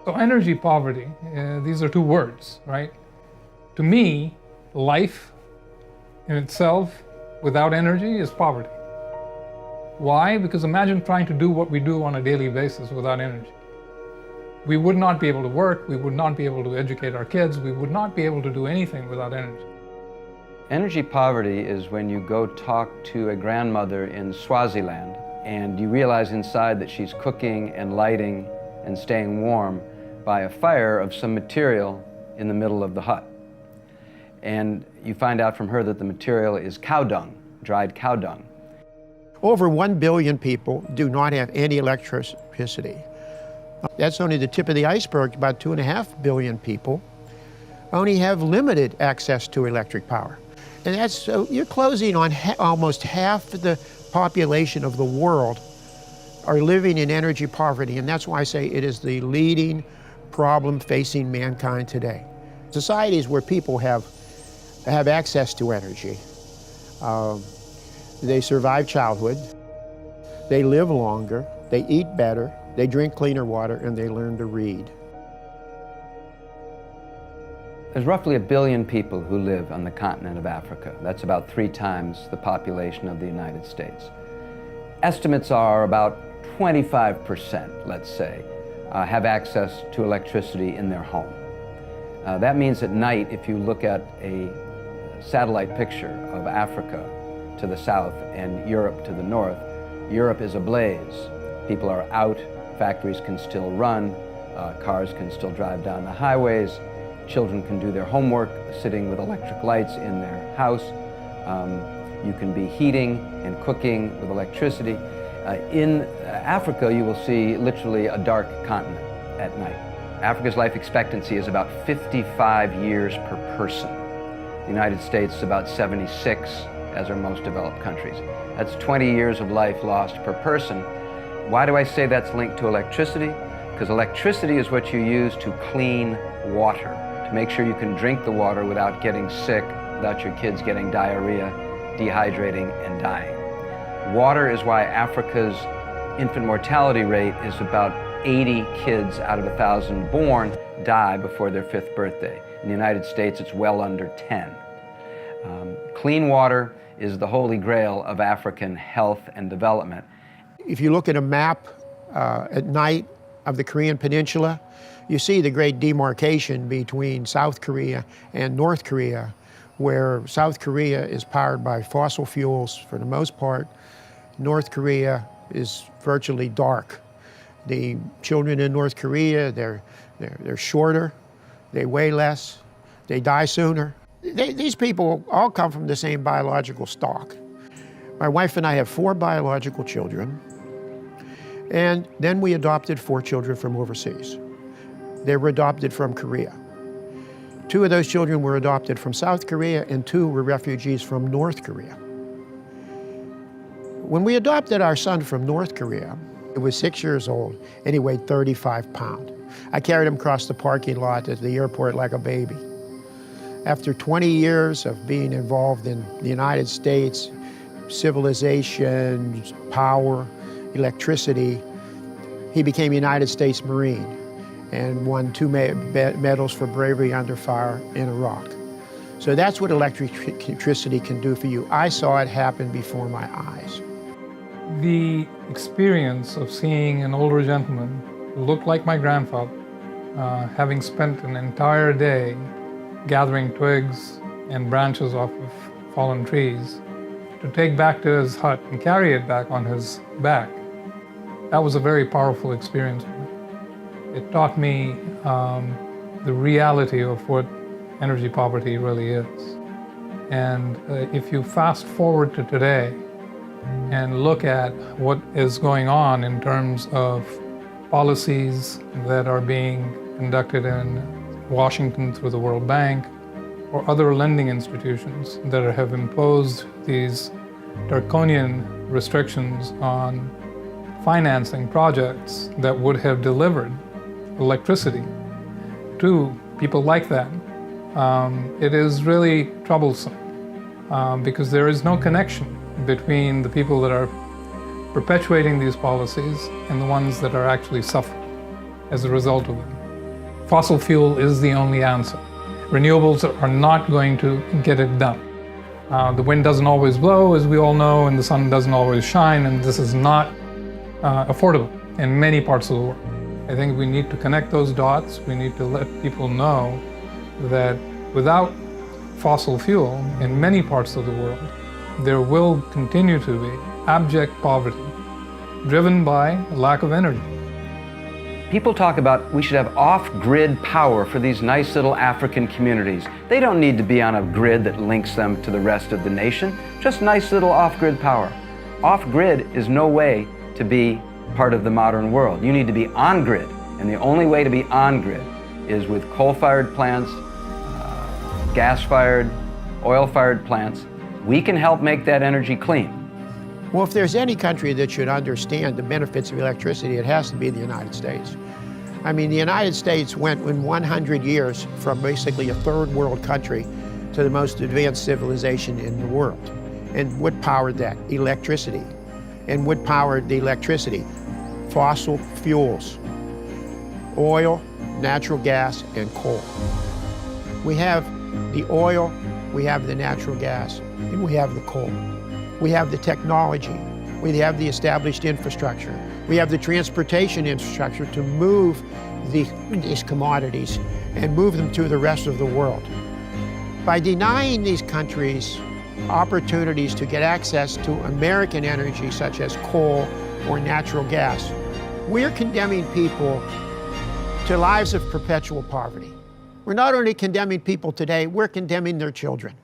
So energy poverty, these are two words, right? To me, life in itself without energy is poverty. Why? Because imagine trying to do what we do on a daily basis without energy. We would not be able to work, we would not be able to educate our kids, we would not be able to do anything without energy. Energy poverty is when you go talk to a grandmother in Swaziland and you realize inside that she's cooking and lighting and staying warm by a fire of some material in the middle of the hut. And you find out from her that the material is cow dung, dried cow dung. Over 1 billion people do not have any electricity. That's only the tip of the iceberg. About 2.5 billion people only have limited access to electric power. And that's, so you're closing on almost half of the population of the world are living in energy poverty, and that's why I say it is the leading problem facing mankind today. Societies where people have access to energy, they survive childhood, they live longer, they eat better, they drink cleaner water, and they learn to read. There's roughly 1 billion people who live on the continent of Africa. That's about 3 times the population of the United States. Estimates are about 25%, let's say, have access to electricity in their home. That means at night, if you look at a satellite picture of Africa to the south and Europe to the north, Europe is ablaze. People are out, factories can still run, cars can still drive down the highways, children can do their homework sitting with electric lights in their house. You can be heating and cooking with electricity. In Africa, you will see literally a dark continent at night. Africa's life expectancy is about 55 years per person. The United States is about 76, as are most developed countries. That's 20 years of life lost per person. Why do I say that's linked to electricity? Because electricity is what you use to clean water, to make sure you can drink the water without getting sick, without your kids getting diarrhea, dehydrating, and dying. Water is why Africa's infant mortality rate is about 80 kids out of 1,000 born die before their 5th birthday. In the United States, it's well under 10. Clean water is the holy grail of African health and development. If you look at a map at night of the Korean Peninsula, you see the great demarcation between South Korea and North Korea, where South Korea is powered by fossil fuels for the most part. North Korea is virtually dark. The children in North Korea, they're shorter, they weigh less, they die sooner. These people all come from the same biological stock. My wife and I have 4 biological children, and then we adopted 4 children from overseas. They were adopted from Korea. 2 of those children were adopted from South Korea, and 2 were refugees from North Korea. When we adopted our son from North Korea, he was 6 years old, and he weighed 35 pounds. I carried him across the parking lot at the airport like a baby. After 20 years of being involved in the United States, civilization, power, electricity, he became a United States Marine and won 2 medals for bravery under fire in Iraq. So that's what electricity can do for you. I saw it happen before my eyes. The experience of seeing an older gentleman who looked like my grandfather, having spent an entire day gathering twigs and branches off of fallen trees to take back to his hut and carry it back on his back, that was a very powerful experience for me. It taught me the reality of what energy poverty really is. And if you fast forward to today and look at what is going on in terms of policies that are being conducted in Washington through the World Bank or other lending institutions that have imposed these draconian restrictions on financing projects that would have delivered electricity to people like that, it is really troublesome because there is no connection between the people that are perpetuating these policies and the ones that are actually suffering as a result of them. fossil fuel is the only answer. Renewables are not going to get it done. The wind doesn't always blow, as we all know, and the sun doesn't always shine, and this is not affordable in many parts of the world. I think we need to connect those dots. We need to let people know that without fossil fuel in many parts of the world, there will continue to be abject poverty driven by a lack of energy. People talk about we should have off-grid power for these nice little African communities. They don't need to be on a grid that links them to the rest of the nation, just nice little off-grid power. Off-grid is no way to be part of the modern world. You need to be on-grid, and the only way to be on-grid is with coal-fired plants, gas-fired, oil-fired plants. We can help make that energy clean. Well, if there's any country that should understand the benefits of electricity, it has to be the United States. I mean, the United States went in 100 years from basically a third world country to the most advanced civilization in the world. And what powered that? Electricity. And what powered the electricity? Fossil fuels. Oil, natural gas, and coal. We have the oil, we have the natural gas, and we have the coal. We have the technology, we have the established infrastructure, we have the transportation infrastructure to move these commodities and move them to the rest of the world. By denying these countries opportunities to get access to American energy such as coal or natural gas, we're condemning people to lives of perpetual poverty. We're not only condemning people today, we're condemning their children.